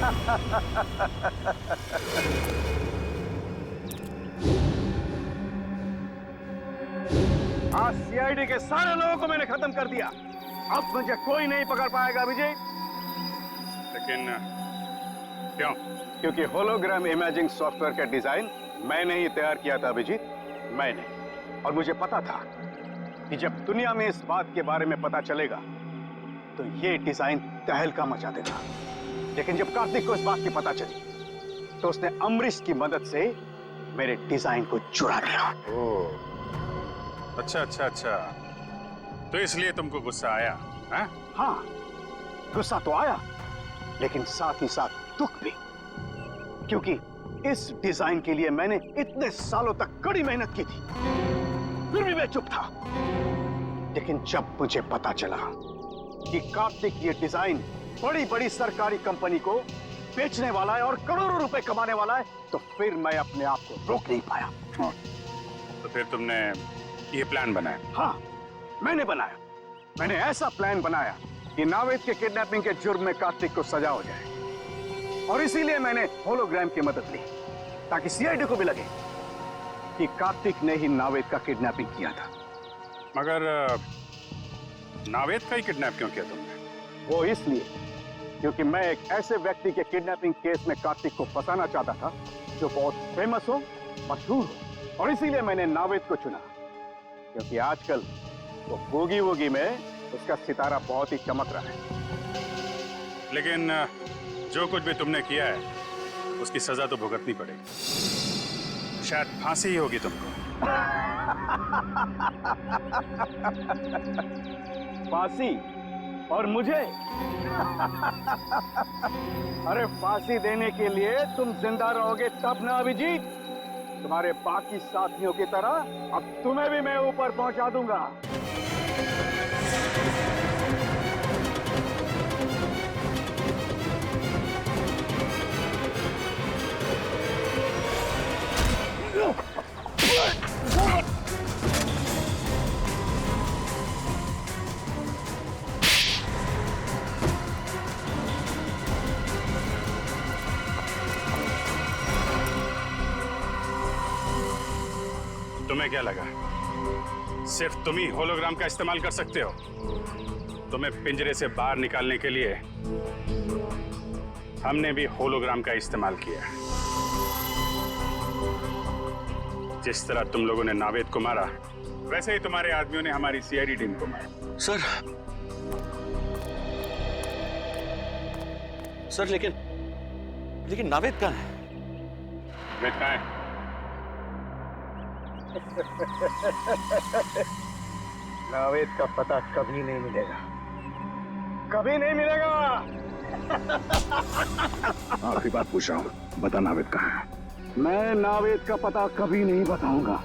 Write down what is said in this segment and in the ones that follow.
आज सीआईडी के सारे लोगों को मैंने खत्म कर दिया। अब मुझे कोई नहीं पकड़ पाएगा अभिजीत। लेकिन क्यों? क्योंकि होलोग्राम इमेजिंग सॉफ्टवेयर का डिजाइन मैंने ही तैयार किया था अभिजीत, मैंने। और मुझे पता था कि जब दुनिया में इस बात के बारे में पता चलेगा तो ये डिजाइन तहलका मचा देगा। लेकिन जब कार्तिक को इस बात की पता चली तो उसने अमरीश की मदद से मेरे डिजाइन को चुरा लिया। ओह, अच्छा अच्छा अच्छा, तो इसलिए तुमको गुस्सा आया? हाँ, गुस्सा तो आया, लेकिन साथ ही साथ दुख भी, क्योंकि इस डिजाइन के लिए मैंने इतने सालों तक कड़ी मेहनत की थी, फिर भी मैं चुप था। लेकिन जब मुझे पता चला कि कार्तिक ये डिजाइन बड़ी बड़ी सरकारी कंपनी को बेचने वाला है और करोड़ों रुपए कमाने वाला है, तो फिर मैं अपने आप को रोक नहीं पाया। तो फिर तुमने ये प्लान बनाया? हाँ, मैंने बनाया। मैंने ऐसा प्लान बनाया कि नावेद के किडनैपिंग के जुर्म में कार्तिक को सजा हो जाए। और इसीलिए मैंने होलोग्राम की मदद ली, ताकि सीआईडी को भी लगे कि कार्तिक ने ही नावेद का किडनैपिंग किया था। मगर नावेद का ही किडनैप क्यों किया तुमने? वो इसलिए क्योंकि मैं एक ऐसे व्यक्ति के किडनैपिंग केस में कार्तिक को फंसाना चाहता था जो बहुत फेमस हो, मशहूर हो। और इसीलिए मैंने नावेद को चुना, क्योंकि आजकल वो बूगी वूगी में उसका सितारा बहुत ही चमक रहा है। लेकिन जो कुछ भी तुमने किया है उसकी सजा तो भुगतनी पड़ेगी। शायद फांसी ही होगी तुमको। फांसी? और मुझे? अरे फांसी देने के लिए तुम जिंदा रहोगे तब ना अभिजीत। तुम्हारे बाकी साथियों की तरह अब तुम्हें भी मैं ऊपर पहुंचा दूंगा। तुम्हें क्या लगा सिर्फ तुम ही होलोग्राम का इस्तेमाल कर सकते हो? तुम्हें पिंजरे से बाहर निकालने के लिए हमने भी होलोग्राम का इस्तेमाल किया। जिस तरह तुम लोगों ने नावेद को मारा, वैसे ही तुम्हारे आदमियों ने हमारी सीआईडी टीम को मारा। सर लेकिन नावेद कहाँ है? नावेद कहाँ है? नावेद का पता कभी नहीं मिलेगा, कभी नहीं मिलेगा। आखिरी बात पूछ रहा हूँ, बता नावेद कहाँ है? मैं नावेद का पता कभी नहीं बताऊंगा,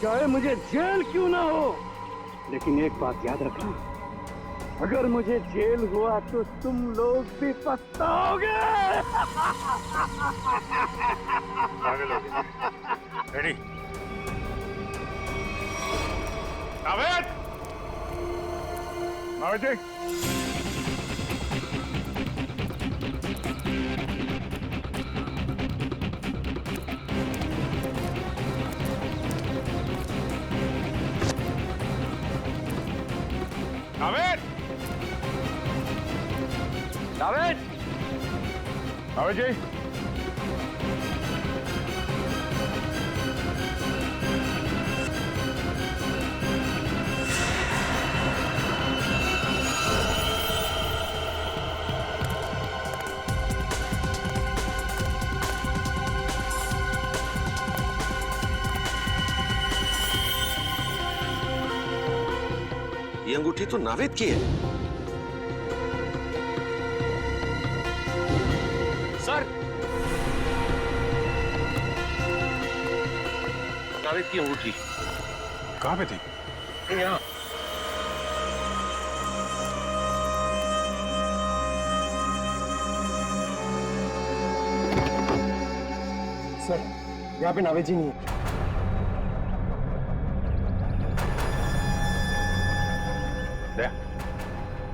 चाहे मुझे जेल क्यों ना हो। लेकिन एक बात याद रखना, अगर मुझे जेल हुआ तो तुम लोग भी पछताओगे। पागल हो गए। रेडी? नावेद! नावेद जी! नावेद! नावेद! नावेद जी! ये अंगूठी तो नावेद की है। सर, नावेद की अंगूठी कहाँ पे थी? यहाँ। सर, यहाँ पे नावेद जी नहीं है।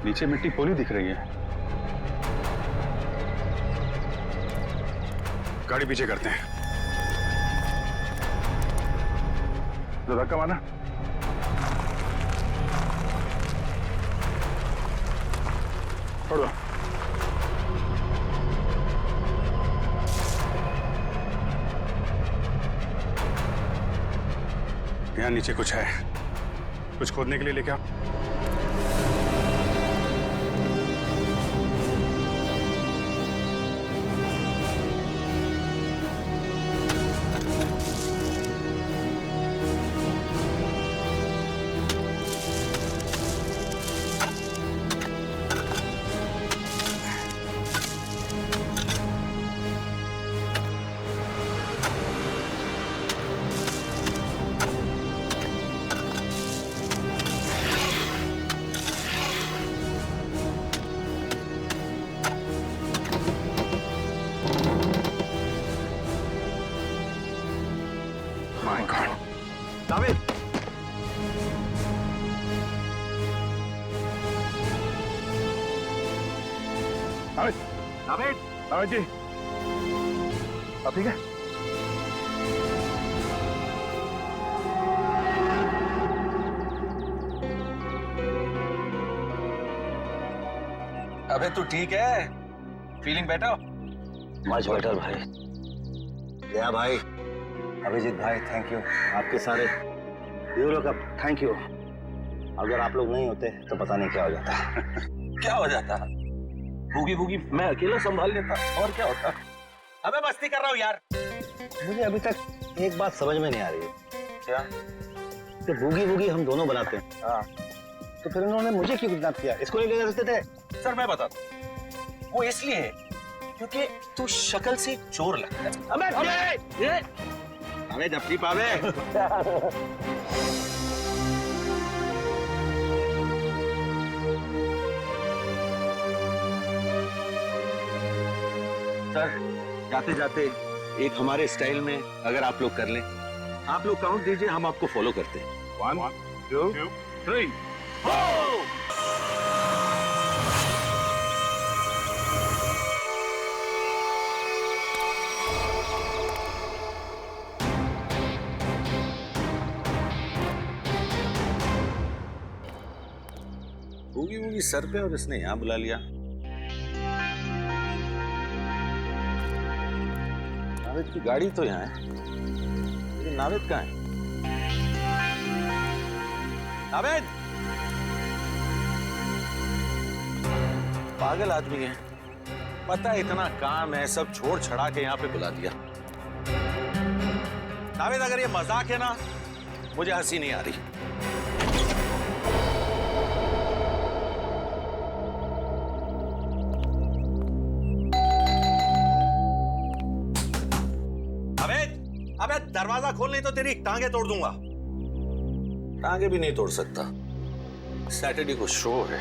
नीचे मिट्टी पोली दिख रही है। गाड़ी पीछे करते हैं। तो धक्का मारना। छोड़ो। यहाँ नीचे कुछ है, कुछ खोदने के लिए लेके आओ। My God. नावेद, नावेद, नावेद, नावेद जी, आप ठीक है? अबे तू ठीक है? Feeling better? मच बेटर भाई। दया भाई, अभिजीत भाई, थैंक यू। आपके सारे ब्यूरो का थैंक यू। अगर आप लोग नहीं होते तो पता नहीं क्या हो जाता। क्या हो जाता? भूगी भूगी मैं अकेला संभाल लेता, और क्या होता? अबे मस्ती कर रहा हूँ यार। मुझे अभी तक एक बात समझ में नहीं आ रही है। क्या? कि बूगी बूगी हम दोनों बनाते हैं, हाँ। तो फिर उन्होंने मुझे क्यों किडनैप किया? इसको ले जा सकते थे। सर मैं बताता हूँ, वो इसलिए है क्योंकि तू शक्ल से चोर लगता है। अबे जप्ती पावे। सर जाते जाते एक हमारे स्टाइल में अगर आप लोग कर लें, आप लोग काउंट दीजिए, हम आपको फॉलो करते हैं। 1, 2, 3। भूगी भूगी सर पे और इसने यहाँ बुला लिया। नावेद की गाड़ी तो यहाँ है, लेकिन नावेद कहाँ है? नावेद! पागल आदमी है, पता है इतना काम है, सब छोड़ छड़ा के यहाँ पे बुला दिया। नावेद अगर ये मजाक है ना, मुझे हंसी नहीं आ रही। अबे दरवाजा खोल, नहीं तो तेरी टांगे तोड़ दूंगा। टांगे भी नहीं तोड़ सकता, सैटरडे को शो है।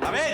अबे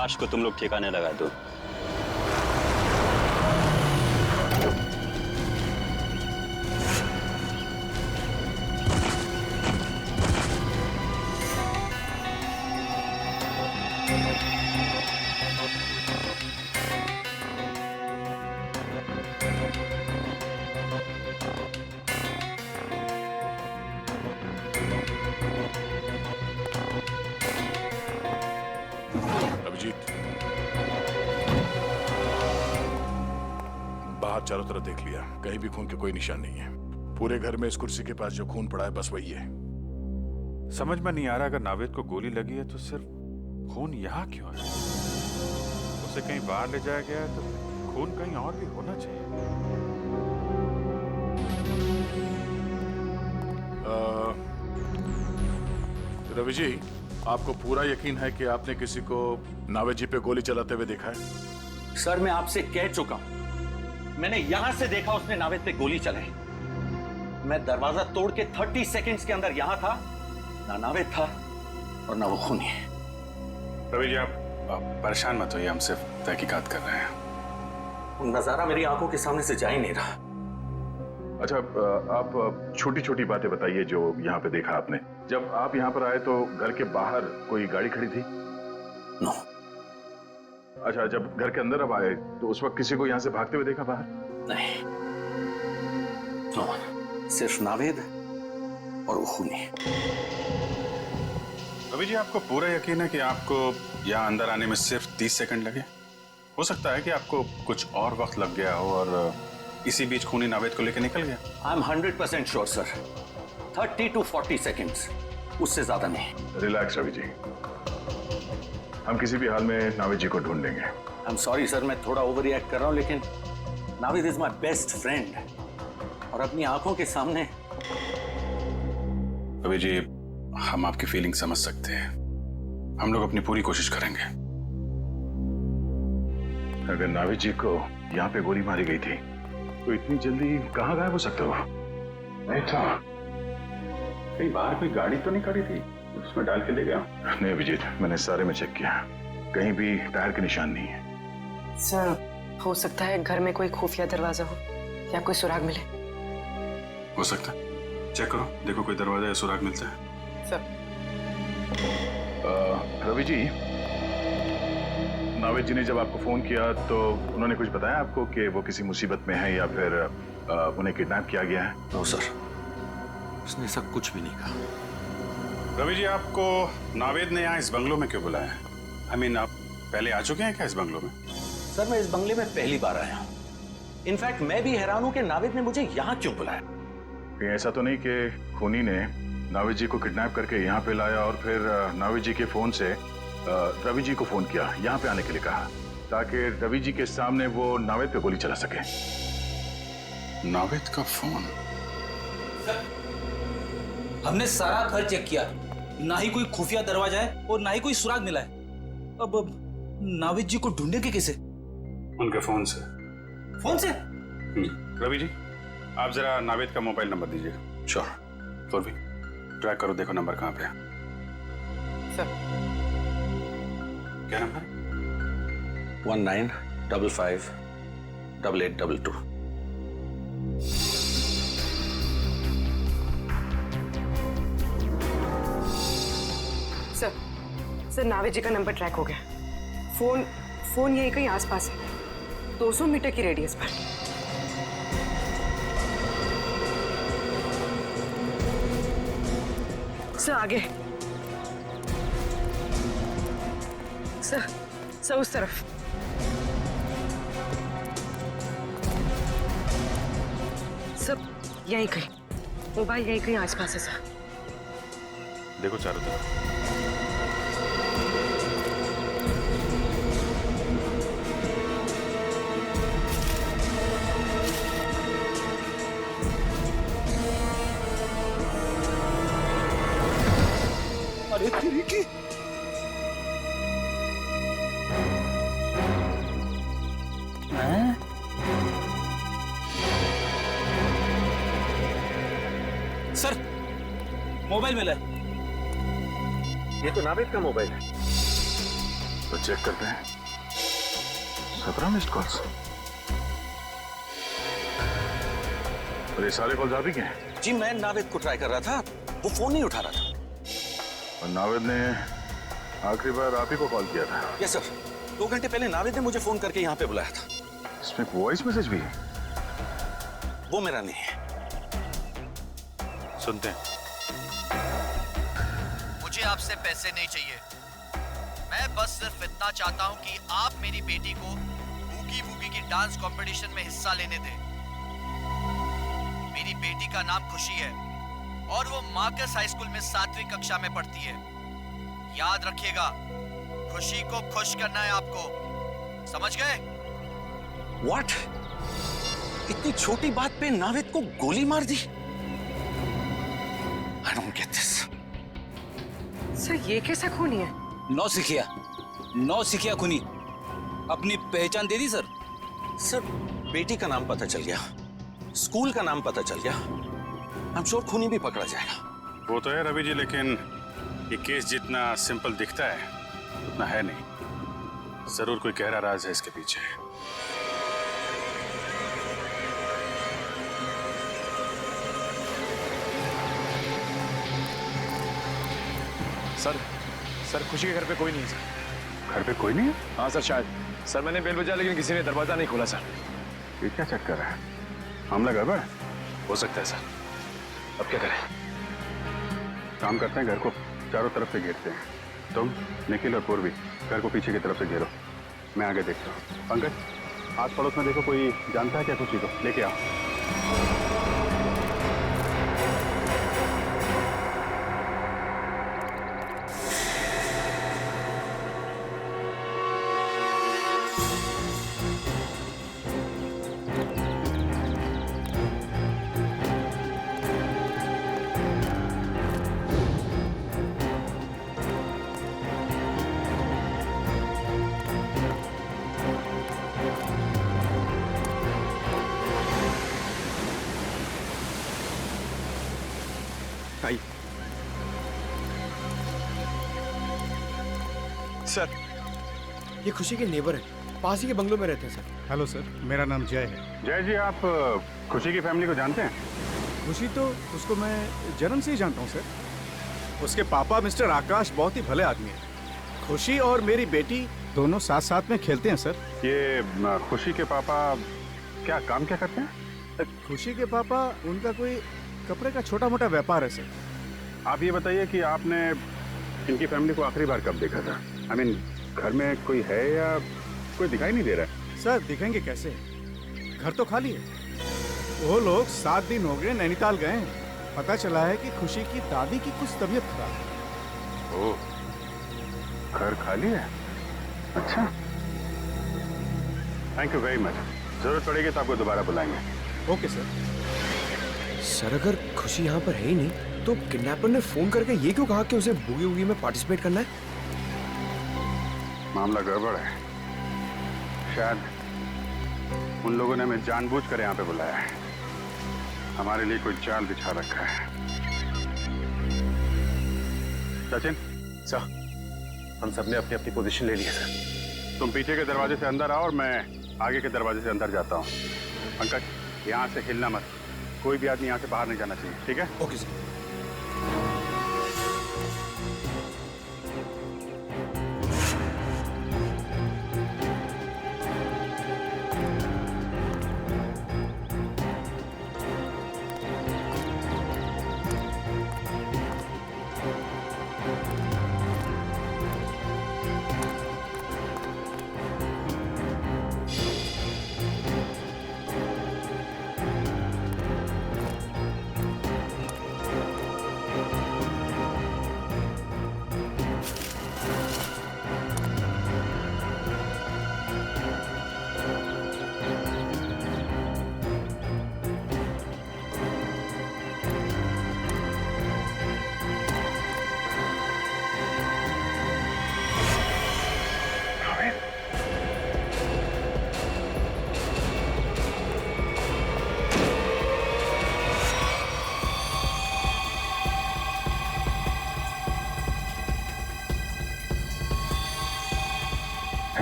लाश को तुम लोग ठिकाने लगा दो। अभिजीत, बाहर चारों तरफ देख लिया, कहीं भी खून के कोई निशान नहीं है। पूरे घर में इस कुर्सी के पास जो खून पड़ा है बस वही है। समझ में नहीं आ रहा, अगर नावेद को गोली लगी है तो सिर्फ खून यहाँ क्यों है? उसे कहीं बाहर ले जाया गया है तो खून कहीं और भी होना चाहिए। रवि जी, आपको पूरा यकीन है कि आपने किसी को नावेद जी पे गोली चलाते हुए देखा है? सर मैं आपसे कह चुका हूं, मैंने यहां से देखा उसने नावेद पे गोली चलाई। मैं दरवाजा तोड़ के 30 सेकंड्स के अंदर यहां था, ना नावेद था और ना वो खूनी। रवि जी आप परेशान मत होइए, हम सिर्फ तहकीकात कर रहे हैं। वो नजारा मेरी आंखों के सामने से जा ही नहीं रहा। अच्छा, आप छोटी छोटी बातें बताइए जो यहाँ पे देखा आपने। जब आप यहाँ पर आए तो घर के बाहर कोई गाड़ी खड़ी थी? नो। अच्छा, जब घर के अंदर अब आए तो उस वक्त किसी को यहाँ से भागते हुए देखा बाहर? नहीं, नो, सिर्फ नावेद और वो खूनी। रवि जी आपको पूरा यकीन है कि आपको यहाँ अंदर आने में सिर्फ 30 सेकंड लगे? हो सकता है कि आपको कुछ और वक्त लग गया हो और इसी बीच खूनी नावेद को लेकर निकल गया। I am 100% sure sir, 30 to 40 seconds, उससे ज्यादा नहीं। रिलैक्स रवि जी, हम किसी भी हाल में नावेद जी को ढूंढ लेंगे। आई एम सॉरी सर, मैं थोड़ा ओवर रिएक्ट कर रहा हूं, लेकिन Naved is my best friend और अपनी आंखों के सामने। रवि जी हम आपकी फीलिंग समझ सकते हैं, हम लोग अपनी पूरी कोशिश करेंगे। अगर नावेद जी को यहाँ पे गोली मारी गई थी तो इतनी जल्दी कहाँ गायब हो सकते हो? नहीं था, कहीं बाहर कोई गाड़ी तो नहीं खड़ी थी उसमें डाल के ले गया? नहीं अभिजीत, मैंने सारे में चेक किया, कहीं भी टायर के निशान नहीं है। सर, हो सकता है घर में कोई खुफिया दरवाजा हो या कोई सुराग मिले। हो सकता है, चेक करो, देखो कोई दरवाजा या सुराग मिलता है। सर, रवि जी, नावेद जी ने जब आपको फोन किया तो उन्होंने कुछ बताया आपको कि वो किसी मुसीबत में है या फिर उन्हें किडनैप किया गया है? नो सर, उसने सब कुछ भी नहीं कहा। रवि जी आपको नावेद ने यहाँ इस बंगलों में क्यों बुलाया? आई मीन आप पहले आ चुके हैं क्या इस बंगलों में? सर मैं इस बंगले में पहली बार आया हूँ। इनफैक्ट मैं भी हैरान हूँ कि नावेद ने मुझे यहाँ क्यों बुलाया। कहीं ऐसा तो नहीं कि खूनी ने नावेद जी को किडनैप करके यहाँ पे लाया और फिर नावेद जी के फोन से रवि जी को फोन किया, यहाँ पे आने के लिए कहा, ताकि रवि जी के सामने वो नावेद पे गोली चला सके? नावेद का फोन? हमने सारा घर चेक किया, ना ही कोई खुफिया दरवाजा है और ना ही कोई सुराग मिला है। अब नावेद जी को ढूंढेंगे कैसे? उनके फोन से। फोन से? रवि जी आप जरा नावेद का मोबाइल नंबर दीजिए। श्योर। और भी ट्रैक करो, देखो नंबर कहाँ पे है। सर, क्या नंबर? 19558822। सर नावेद जी का नंबर ट्रैक हो गया। फोन यहीं कहीं आसपास है, 200 मीटर की रेडियस पर। सर आगे, सर उस तरफ। सब यहीं कहीं, मोबाइल यहीं कहीं आसपास है सर। देखो चारों तरफ। अरे तेरी की सर, मोबाइल मिला है। ये तो नावेद का मोबाइल है। तो चेक करते हैं। 17 मिस्ड कॉल्स। और ये सारे कॉल्स आप ही के हैं? जी मैं नावेद को ट्राई कर रहा था, वो फोन नहीं उठा रहा था। और नावेद ने आखिरी बार आप ही को कॉल किया था? यस सर, 2 घंटे पहले नावेद ने मुझे फोन करके यहाँ पे बुलाया था। इसमें वॉइस मैसेज भी है? वो मेरा नहीं है। सुनते हैं। मुझे आपसे पैसे नहीं चाहिए, मैं बस सिर्फ इतना चाहता हूं कि आप मेरी बेटी को बूगी वूगी की डांस कंपटीशन में हिस्सा लेने दें। मेरी बेटी का नाम खुशी है और वो मार्कस हाई स्कूल में 7वीं कक्षा में पढ़ती है। याद रखिएगा, खुशी को खुश करना है आपको, समझ गए? व्हाट? इतनी छोटी बात पे नावेद को गोली मार दी? I don't get this. Sir ये कैसा खूनी है? नौसिखिया खूनी। अपनी पहचान दे दी सर? सर बेटी का नाम पता चल गया, स्कूल का नाम पता चल गया, आई एम श्योर खूनी भी पकड़ा जाएगा। वो तो है रवि जी, लेकिन ये केस जितना सिंपल दिखता है उतना है नहीं। जरूर कोई गहरा राज है इसके पीछे। सर खुशी के घर पे कोई नहीं है सर। घर पे कोई नहीं है? हाँ सर शायद। सर मैंने बेल बजा लेकिन किसी ने दरवाजा नहीं खोला सर। ये क्या चक्कर है? मामला गड़बड़ है? हो सकता है सर। अब क्या करें? काम करते हैं, घर को चारों तरफ से घेरते हैं। तुम, निखिल और पूर्वी घर को पीछे की तरफ से घेरो, मैं आगे देखता हूँ। पंकज, आस पड़ोस में देखो कोई जानता है क्या खुशी को, लेके आओ। सर ये खुशी के नेबर है, पास ही के बंगलों में रहते हैं सर। हेलो सर, मेरा नाम जय है। जय जी, आप खुशी की फैमिली को जानते हैं? खुशी तो उसको मैं जन्म से ही जानता हूँ सर। उसके पापा मिस्टर आकाश बहुत ही भले आदमी हैं। खुशी और मेरी बेटी दोनों साथ साथ में खेलते हैं सर। ये खुशी के पापा क्या काम क्या करते हैं? खुशी के पापा, उनका कोई कपड़े का छोटा मोटा व्यापार है सर। आप ये बताइए कि आपने इनकी फैमिली को आखिरी बार कब देखा था? आई मीन, घर में कोई है या कोई दिखाई नहीं दे रहा है? सर दिखेंगे कैसे, घर तो खाली है। वो लोग 7 दिन हो गए नैनीताल गए हैं। पता चला है कि खुशी की दादी की कुछ तबीयत खराब है। ओह, घर खाली है? अच्छा, थैंक यू वेरी मच। जरूरत पड़ेगी तो आपको दोबारा बुलाएंगे। Okay sir. सर अगर खुशी यहाँ पर है ही नहीं तो किडनैपर ने फोन करके ये क्यों कहा कि उसे बूगी वूगी में पार्टिसिपेट करना है? मामला गड़बड़ है। शायद उन लोगों ने हमें जानबूझकर यहाँ पे बुलाया है, हमारे लिए कोई जाल बिछा रखा है। सचिन सर हम सबने अपनी अपनी पोजीशन ले ली है सर। तुम पीछे के दरवाजे से अंदर आओ और मैं आगे के दरवाजे से अंदर जाता हूँ। पंकज, यहाँ से हिलना मत, कोई भी आदमी यहाँ से बाहर नहीं जाना चाहिए, ठीक है? Okay sir.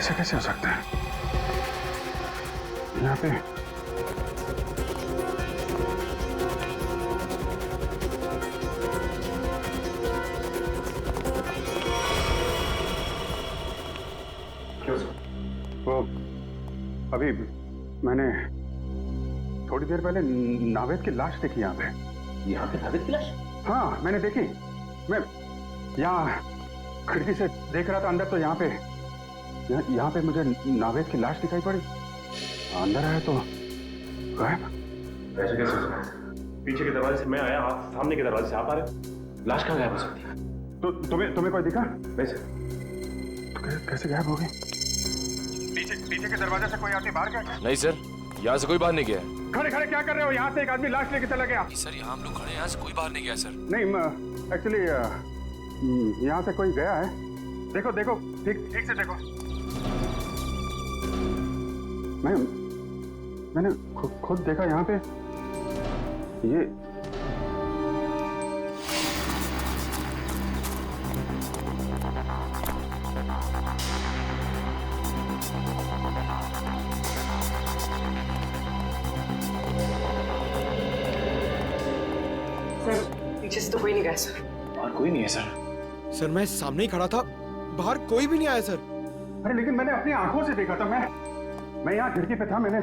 ऐसा कैसे हो सकता है? यहाँ पे वो अभी मैंने थोड़ी देर पहले नावेद की लाश देखी यहाँ पे नावेद की लाश? हाँ मैंने देखी। मैं यहाँ खिड़की से देख रहा था अंदर, तो यहाँ पे मुझे नावेद की लाश दिखाई पड़ी। अंदर आया तो गायब। ऐसे कैसे हो सकता है? पीछे के दरवाजे से मैं आया, आप सामने के दरवाजे से आप आ रहे, लाश कहाँ गायब हो सकती है? तो तुम्हें कोई दिखा? वैसे तो कैसे गायब हो गई? पीछे के दरवाजे से कोई आदमी बाहर गया? नहीं सर, यहाँ से कोई बाहर नहीं गया है। खड़े क्या कर रहे हो? यहाँ से एक आदमी लाश लेके चला गया। सर यहाँ हम लोग खड़े हैं, यहाँ से कोई बाहर नहीं गया सर। नहीं एक्चुअली यहाँ से कोई गया है। देखो ठीक से देखो। मैंने खुद देखा यहाँ पे। ये सर पीछे से तो कोई नहीं गया सर। और कोई नहीं है सर। सर मैं सामने ही खड़ा था, बाहर कोई भी नहीं आया सर। अरे लेकिन मैंने अपनी आंखों से देखा था। मैं यहाँ खिड़की पे था, मैंने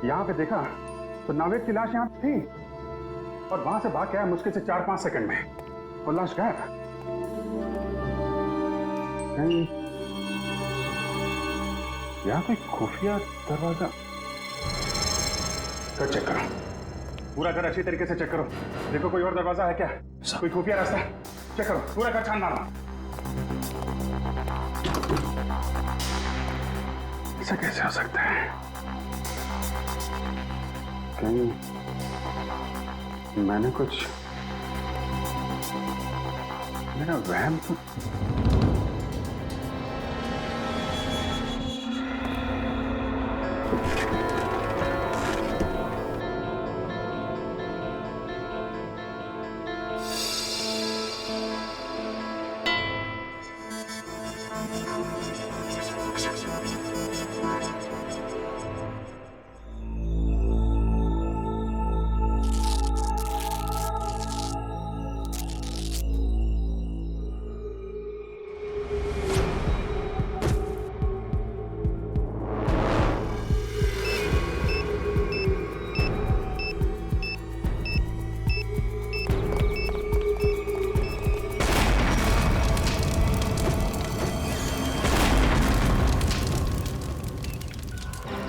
यहाँ पे देखा तो नावेद की लाश यहाँ थी और वहां से भाग गया मुश्किल से 4-5 सेकंड में और लाश गायब। यहाँ पे खुफिया दरवाजा कर चेक करो, पूरा घर अच्छी तरीके से चेक करो। देखो कोई और दरवाजा है क्या, कोई खुफिया रास्ता? चेक करो, पूरा घर छान मारो। ऐसा कैसे हो सकता है? कहीं मैंने कुछ, मेरा वहम तो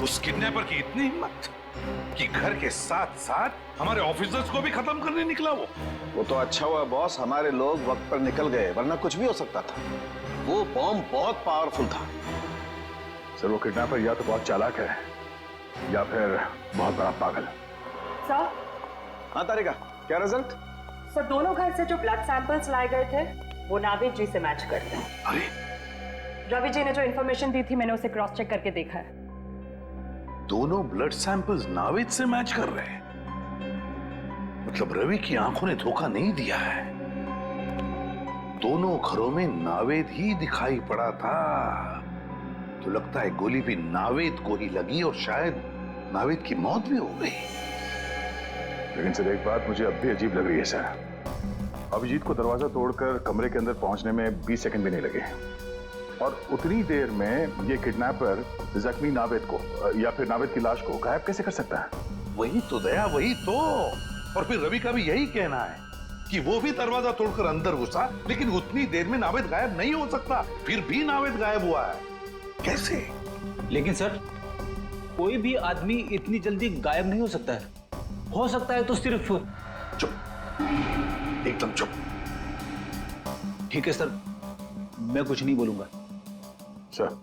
उस किडनैपर की इतनी हिम्मत कि घर के साथ साथ हमारे ऑफिसर्स को भी खत्म करने निकला। वो तो अच्छा हुआ बॉस, हमारे लोग वक्त पर निकल गए, वरना कुछ भी हो सकता था। वो बॉम्ब बहुत पावरफुल था। सर वो किडनैपर या तो बहुत चालाक है या फिर बहुत बड़ा पागल। सर? हाँ तारिका, क्या रिजल्ट? सर दोनों घर से जो ब्लड सैंपल्स लाए गए थे वो नावेद जी से मैच करते हैं। अरे रवि जी ने जो इन्फॉर्मेशन दी थी मैंने उसे क्रॉस चेक करके देखा है। दोनों ब्लड सैंपल्स नावेद से मैच कर रहे हैं। मतलब रवि की आंखों ने धोखा नहीं दिया है। दोनों घरों में नावेद ही दिखाई पड़ा था। तो लगता है गोली भी नावेद को ही लगी और शायद नावेद की मौत भी हो गई। लेकिन सर एक बात मुझे अब भी अजीब लग रही है सर। अभिजीत को दरवाजा तोड़कर कमरे के अंदर पहुंचने में 20 सेकंड भी नहीं लगे और उतनी देर में ये किडनैपर जख्मी नावेद को या फिर नावेद की लाश को गायब कैसे कर सकता है? वही तो दया, वही तो। और फिर रवि का भी यही कहना है कि वो भी दरवाजा तोड़कर अंदर घुसा, लेकिन उतनी देर में नावेद गायब नहीं हो सकता। फिर भी नावेद गायब हुआ है, कैसे? लेकिन सर कोई भी आदमी इतनी जल्दी गायब नहीं हो सकता है। हो सकता है तो सिर्फ। चुप, एकदम चुप। ठीक है सर, मैं कुछ नहीं बोलूंगा। सर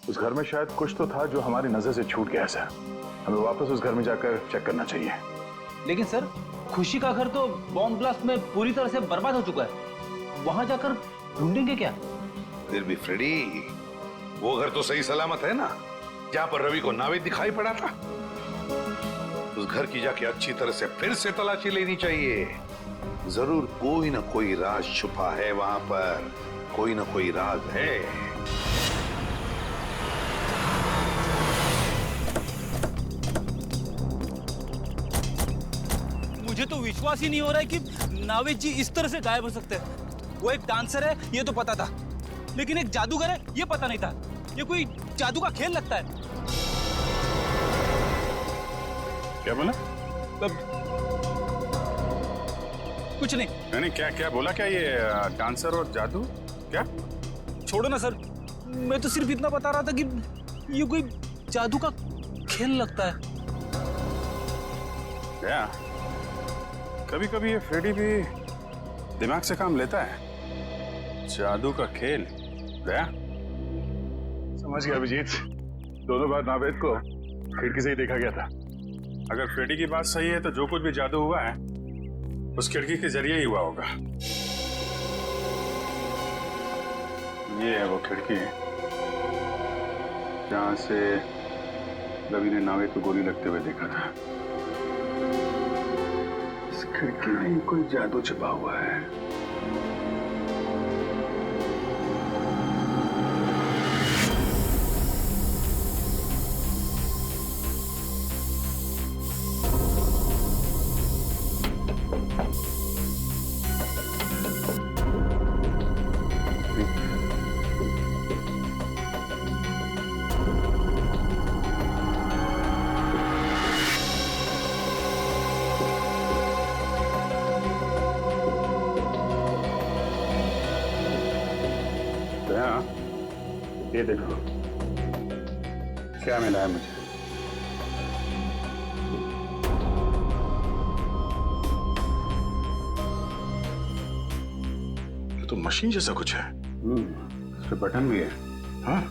उस घर में शायद कुछ तो था जो हमारी नजर से छूट गया सर। हमें वापस उस घर में जाकर चेक करना चाहिए। लेकिन सर खुशी का घर तो बॉम्ब ब्लास्ट में पूरी तरह से बर्बाद हो चुका है, वहां जाकर ढूंढेंगे क्या? फिर भी फ्रेडी, वो घर तो सही सलामत है ना, जहां पर रवि को नावेद दिखाई पड़ा था। उस घर की जाके अच्छी तरह से फिर से तलाशी लेनी चाहिए। जरूर कोई ना कोई राज छुपा है वहां पर, कोई ना कोई राज है। मुझे तो विश्वास ही नहीं हो रहा है कि नावेद जी इस तरह से गायब हो सकते हैं। वो एक डांसर है ये तो पता था, लेकिन एक जादूगर है ये पता नहीं था। ये कोई जादू का खेल लगता है। क्या बोला? कुछ नहीं। नहीं, क्या क्या बोला? क्या ये डांसर और जादू? क्या? छोड़ो ना सर, मैं तो सिर्फ इतना बता रहा था कि ये कोई जादू का खेल लगता है। क्या? कभी कभी ये फ्रेडी भी दिमाग से काम लेता है। जादू का खेल? गया? समझ गया अभिजीत। दोनों बार नावेद को खिड़की से ही देखा गया था। अगर फ्रेडी की बात सही है तो जो कुछ भी जादू हुआ है उस खिड़की के जरिए ही हुआ होगा। ये है वो खिड़की जहां से रवि ने नावेद को गोली लगते हुए देखा था। इस खिड़की में ही कोई जादू छिपा हुआ है। ये देखो क्या मिला है मुझे। ये तो मशीन जैसा कुछ है। इस पे बटन भी है। हाँ?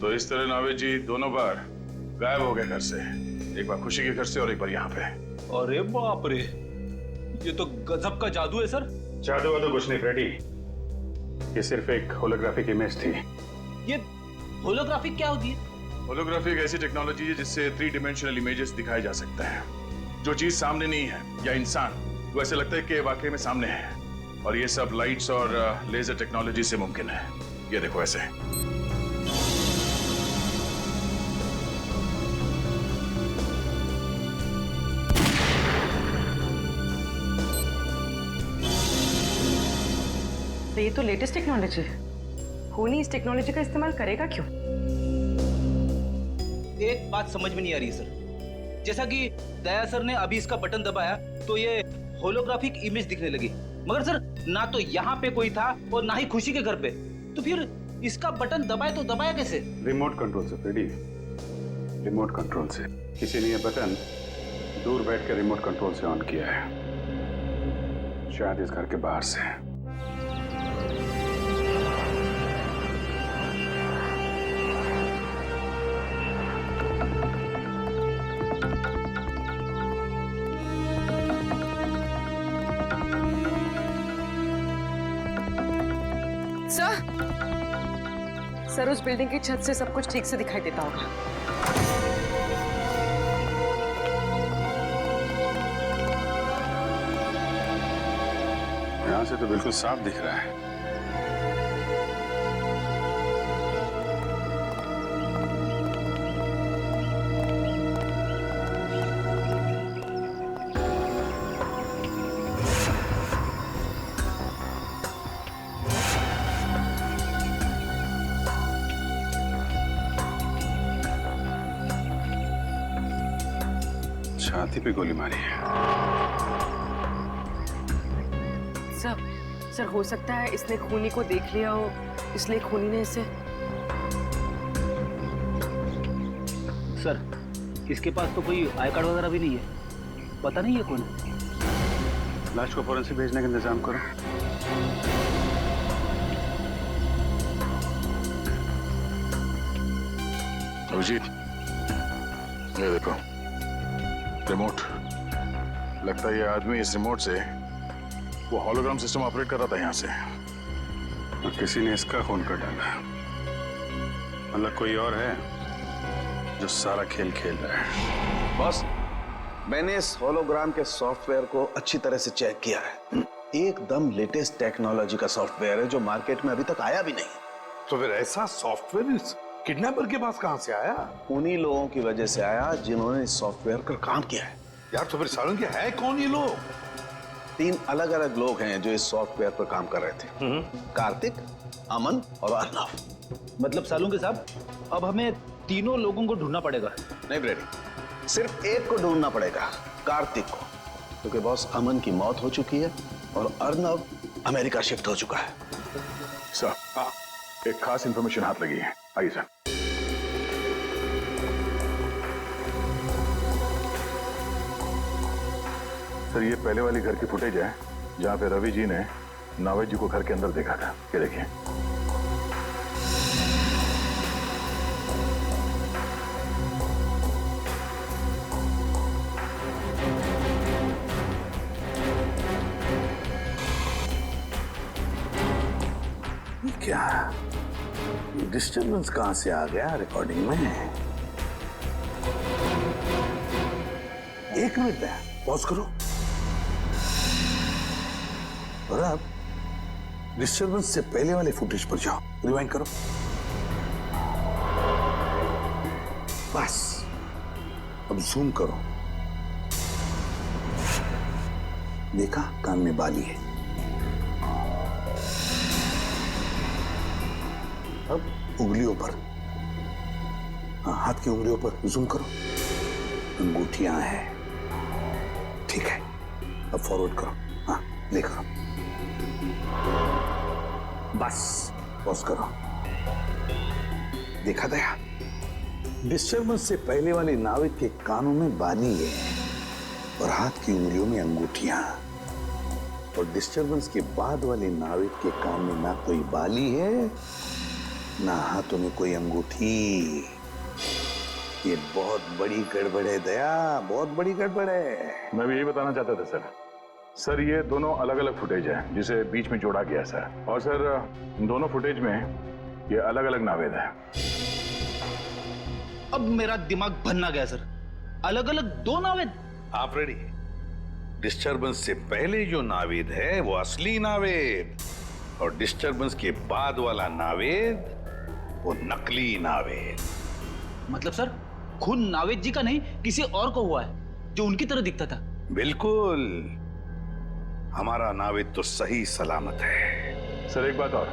तो इस तरह नावेद जी दोनों बार गायब हो गए घर से। एक बार खुशी के घर से और एक बार यहाँ पे। अरे बाप रे, ये तो गजब का जादू है सर। जादू वादू कुछ नहीं फ्रेडी, ये सिर्फ एक होलोग्राफिक इमेज थी। ये होलोग्राफिक क्या होती है? होलोग्राफी एक ऐसी टेक्नोलॉजी है जिससे 3 डायमेंशनल इमेजेस दिखाए जा सकते हैं। जो चीज सामने नहीं है या इंसान, वो ऐसे लगता है कि वाकई में सामने है। और ये सब लाइट्स और लेजर टेक्नोलॉजी से मुमकिन है। ये देखो ऐसे। तो ये तो लेटेस्ट टेक्नोलॉजी है। खूनी इस टेक्नोलॉजी का इस्तेमाल करेगा क्यों? एक बात समझ में नहीं आ रही सर। जैसा कि दया सर ने अभी इसका बटन दबाया तो ये होलोग्राफिक इमेज दिखने लगी, मगर सर ना तो यहाँ पे कोई था और ना ही खुशी के घर पे। तो फिर इसका बटन दबाए तो दबाया कैसे? रिमोट कंट्रोल से फ्रेडी, रिमोट कंट्रोल से। किसी ने ये बटन दूर बैठ कर रिमोट कंट्रोल से ऑन किया है, शायद इस घर के बाहर से। सर उस बिल्डिंग की छत से सब कुछ ठीक से दिखाई देता होगा। यहां से तो बिल्कुल साफ दिख रहा है। छाती पे गोली मारी है। सर हो सकता है इसने खूनी को देख लिया हो, इसलिए खूनी ने इसे। सर इसके पास तो कोई आई कार्ड वगैरह भी नहीं है, पता नहीं है कौन है। लाश को फौरन से भेजने का इंतजाम करो। अभिजीत, ये देखो रिमोट। लगता है ये आदमी इस रिमोट से वो हॉलोग्राम सिस्टम ऑपरेट कर रहा था यहाँ से, और किसी ने इसका खून कर डाला। मतलब कोई और है जो सारा खेल खेल रहा है? बॉस, मैंने इस होलोग्राम के सॉफ्टवेयर को अच्छी तरह से चेक किया है। एकदम लेटेस्ट टेक्नोलॉजी का सॉफ्टवेयर है जो मार्केट में अभी तक आया भी नहीं। तो फिर ऐसा सॉफ्टवेयर इस किडनैपर के पास कहां से आया? उन्हीं लोगों की वजह से आया जिन्होंने इस सॉफ्टवेयर पर काम किया है। यार तो फिर सालन के है कौन ये लोग? 3 अलग अलग लोग हैं जो इस सॉफ्टवेयर पर काम कर रहे थे। कार्तिक, अमन और अर्नव। मतलब सालूंके साहब, अब हमें तीनों लोगों को ढूंढना पड़ेगा। नहीं ब्रेडी, सिर्फ एक को ढूंढना पड़ेगा, कार्तिक को, क्योंकि बॉस अमन की मौत हो चुकी है और अर्नव अमेरिका शिफ्ट हो चुका है। सर, हाँ, एक खास इंफॉर्मेशन हाथ लगी है। आइए सर। सर, ये पहले वाली घर की फुटेज है जहां पे रवि जी ने नावेद जी को घर के अंदर देखा था। ये देखिए। क्या डिस्टर्बेंस कहां से आ गया रिकॉर्डिंग में? एक मिनट पॉज करो और अब डिस्टर्बेंस से पहले वाले फुटेज पर जाओ, रिवाइंड करो। बस अब जूम करो। देखा, कान में बाली है। अब उंगलियों पर, हाथ की उंगलियों पर जूम करो। अंगूठियां हैं, ठीक है। अब फॉरवर्ड करो, हाँ देखो। बस पॉज करो। देखा दया, डिस्टर्बेंस से पहले वाले नाविक के कानों में बाली है और हाथ की उंगलियों में अंगूठियां, और डिस्टर्बेंस के बाद वाले नाविक के कान में ना कोई बाली है ना हाथों में कोई अंगूठी। ये बहुत बड़ी गड़बड़ है दया, बहुत बड़ी गड़बड़ है। मैं भी यही बताना चाहता था सर। सर, ये दोनों अलग अलग फुटेज है जिसे बीच में जोड़ा गया सर। और सर, दोनों फुटेज में ये अलग अलग नावेद है। अब मेरा दिमाग भन्ना गया सर। अलग अलग 2 नावेद? आप रेडी? डिस्टर्बेंस से पहले जो नावेद है वो असली नावेद, और डिस्टर्बेंस के बाद वाला नावेद वो नकली नावेद। मतलब सर, खून नावेद जी का नहीं किसी और को हुआ है जो उनकी तरह दिखता था? बिल्कुल, हमारा नावेद तो सही सलामत है। सर, एक बात और।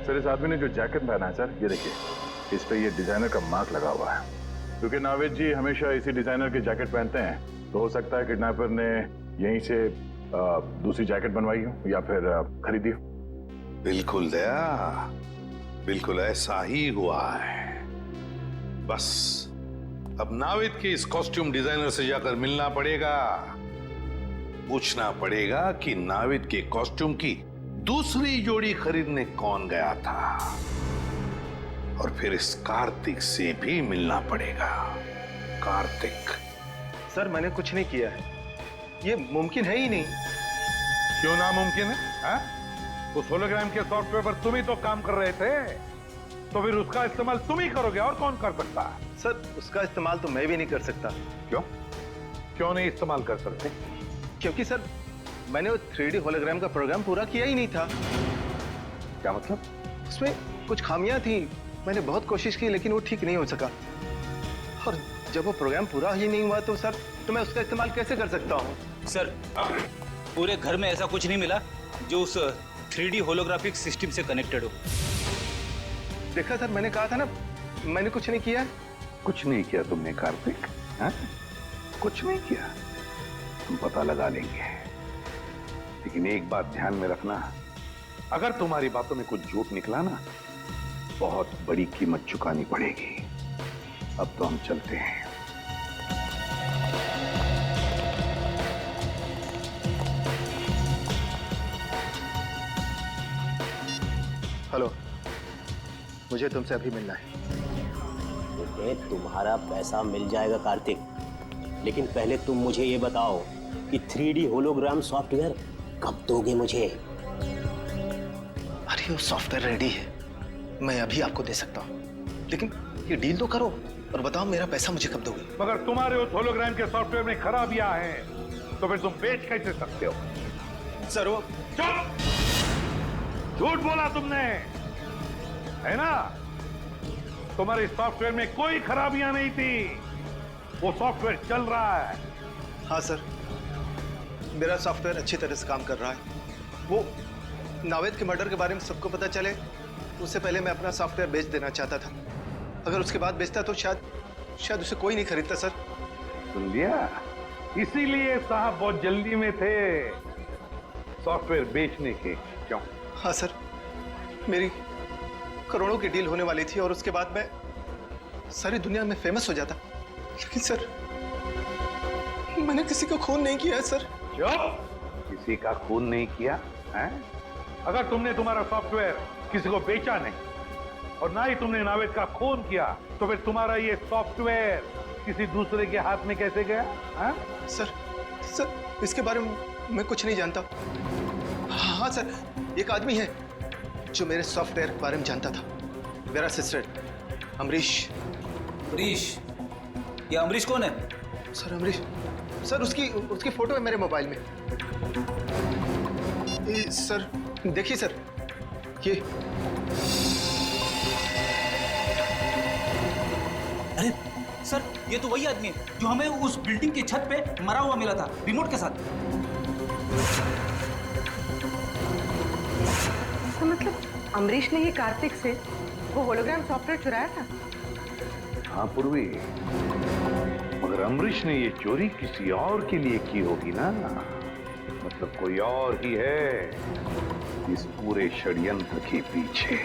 सर, इस आदमी ने जो जैकेट पहना है सर, ये देखिए, इस पे ये डिजाइनर का मार्क लगा हुआ है। क्योंकि नावेद जी हमेशा इसी डिजाइनर के जैकेट पहनते हैं, तो हो सकता है किडनैपर ने यहीं से दूसरी जैकेट बनवाई हो या फिर खरीदी हो। बिल्कुल दया, बिल्कुल ऐसा ही हुआ है। बस अब नावेद के इस कॉस्ट्यूम डिजाइनर से जाकर मिलना पड़ेगा, पूछना पड़ेगा कि नावेद के कॉस्ट्यूम की दूसरी जोड़ी खरीदने कौन गया था, और फिर इस कार्तिक से भी मिलना पड़ेगा। कार्तिक। सर, मैंने कुछ नहीं किया है, ये मुमकिन है ही नहीं। क्यों नामुमकिन है? उस होलोग्राम के सॉफ्टवेयर पर तुम ही तो काम कर रहे थे, तो फिर उसका इस्तेमाल तुम ही करोगे, और कौन कर सकता है? सर, उसका इस्तेमाल तो मैं भी नहीं कर सकता। क्यों? क्यों नहीं इस्तेमाल कर सकते? क्योंकि सर, मैंने वो 3D होलोग्राम का प्रोग्राम पूरा किया ही नहीं था। क्या मतलब? उसमें कुछ खामियां थी, मैंने बहुत कोशिश की लेकिन वो ठीक नहीं हो सका। और जब वो प्रोग्राम पूरा ही नहीं हुआ तो सर, तो मैं उसका इस्तेमाल कैसे कर सकता हूँ? सर, पूरे घर में ऐसा कुछ नहीं मिला जो उस 3D होलोग्राफिक सिस्टम से कनेक्टेड हो। देखा सर, मैंने कहा था ना, मैंने कुछ नहीं किया। कुछ नहीं किया तुमने कार्तिक? कुछ नहीं किया, हम पता लगा लेंगे। लेकिन एक बात ध्यान में रखना, अगर तुम्हारी बातों में कुछ झूठ निकला ना, बहुत बड़ी कीमत चुकानी पड़ेगी। अब तो हम चलते हैं। हेलो, मुझे तुमसे अभी मिलना है। तुम्हारा पैसा मिल जाएगा कार्तिक, लेकिन पहले तुम मुझे ये बताओ कि 3D होलोग्राम सॉफ्टवेयर कब दोगे मुझे? अरे वो सॉफ्टवेयर रेडी है, मैं अभी आपको दे सकता हूँ। लेकिन ये डील तो करो और बताओ मेरा पैसा मुझे कब दोगे? मगर तुम्हारे उस होलोग्राम के सॉफ्टवेयर में खराबियां हैं, तो फिर तुम बेच कैसे सकते हो? सर वो चुप! झूठ बोला तुमने, है ना? तुम्हारे सॉफ्टवेयर में कोई खराबियां नहीं थी, वो सॉफ्टवेयर चल रहा है। हाँ सर, मेरा सॉफ्टवेयर अच्छी तरह से काम कर रहा है। वो नावेद के मर्डर के बारे में सबको पता चले उससे पहले मैं अपना सॉफ्टवेयर बेच देना चाहता था। अगर उसके बाद बेचता तो शायद उसे कोई नहीं खरीदता सर। सुन लिया? इसीलिए साहब बहुत जल्दी में थे सॉफ्टवेयर बेचने के। क्यों? हाँ सर, मेरी करोड़ों की डील होने वाली थी और उसके बाद मैं सारी दुनिया में फेमस हो जाता। लेकिन सर, मैंने किसी का खून नहीं किया है सर। किसी का खून नहीं किया है? अगर तुमने तुम्हारा सॉफ्टवेयर किसी को बेचा नहीं और ना ही तुमने नावेद का खून किया, तो फिर तुम्हारा ये सॉफ्टवेयर किसी दूसरे के हाथ में कैसे गया? है? सर इसके बारे में मैं कुछ नहीं जानता। हाँ सर, एक आदमी है जो मेरे सॉफ्टवेयर के बारे में जानता था, मेरा असिस्टेंट अमरीश। अमरीश? ये अमरीश कौन है? सर अमरीश, सर उसकी फोटो है मेरे मोबाइल में। सर देखिए सर, ये अरे सर, ये तो वही आदमी है जो हमें उस बिल्डिंग की छत पे मरा हुआ मिला था, रिमोट के साथ। तो मतलब अमरीश ने ही कार्तिक से वो होलोग्राम सॉफ्टवेयर चुराया था? हाँ पूर्वी, मगर अमरीश ने ये चोरी किसी और के लिए की होगी ना, मतलब कोई और ही है इस पूरे षड्यंत्र के पीछे।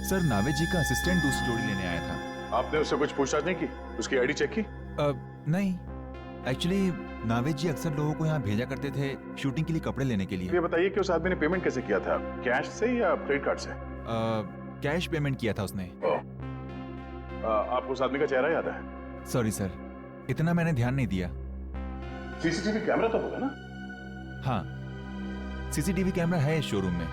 सर नावेद जी का असिस्टेंट दूसरी जोड़ी लेने आया था। आपने उससे कुछ पूछताछ नहीं की? उसकी आईडी चेक की? नहीं, एक्चुअली नावेद जी अक्सर लोगों को यहाँ भेजा करते थे शूटिंग के लिए कपड़े लेने के लिए। ये बताइए कि उस आदमी ने पेमेंट कैसे किया था, कैश से या क्रेडिट कार्ड से? कैश पेमेंट किया था उसने। आपको उस आदमी का चेहरा याद है? सॉरी सर, इतना मैंने ध्यान नहीं दिया। सीसीटीवी कैमरा तो होगा ना? हाँ, सीसीटीवी कैमरा है इस शोरूम में।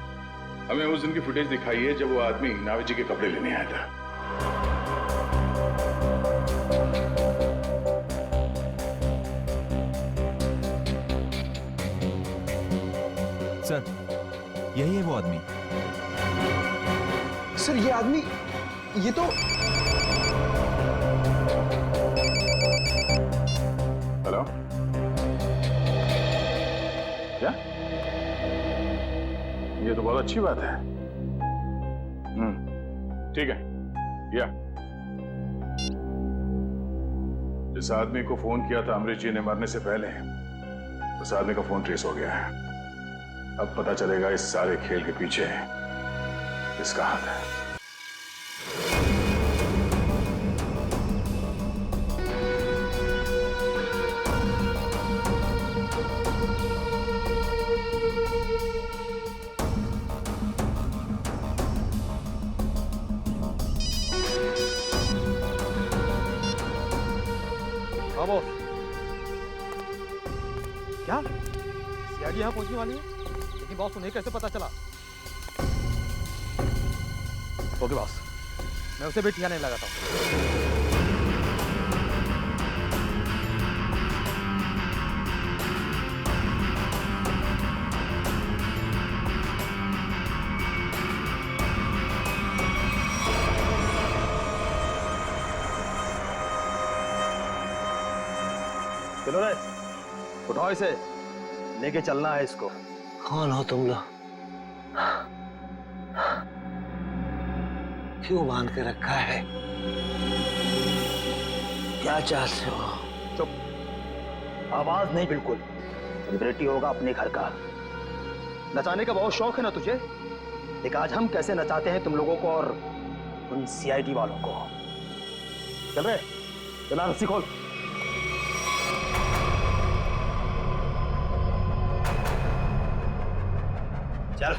हमें उस दिन की फुटेज दिखाइए जब वो आदमी नावेद जी के कपड़े लेने आया था। सर, यही है वो आदमी। सर ये आदमी, ये तो हेलो, क्या? ये तो बहुत अच्छी बात है। ठीक है, या जिस आदमी को फोन किया था अमरीश जी ने मरने से पहले, उस आदमी का फोन ट्रेस हो गया है। अब पता चलेगा इस सारे खेल के पीछे किसका हाथ है। क्या सीआईडी यहाँ पहुंचने वाली है? लेकिन बॉस उन्हें कैसे पता चला? ओके बॉस, मैं उसे भी ठिकाने लगाता हूँ। चलो रे, उठाओ इसे, लेके चलना है इसको। कौन हो तुम लोग? क्यों बांध के रखा है? क्या चाहते हो? चुप, आवाज नहीं बिल्कुल। सेलिब्रिटी होगा अपने घर का। नचाने का बहुत शौक है ना तुझे? देख आज हम कैसे नचाते हैं तुम लोगों को और उन सीआईडी वालों को। चल रहे, चला रस्सी खोल। चल।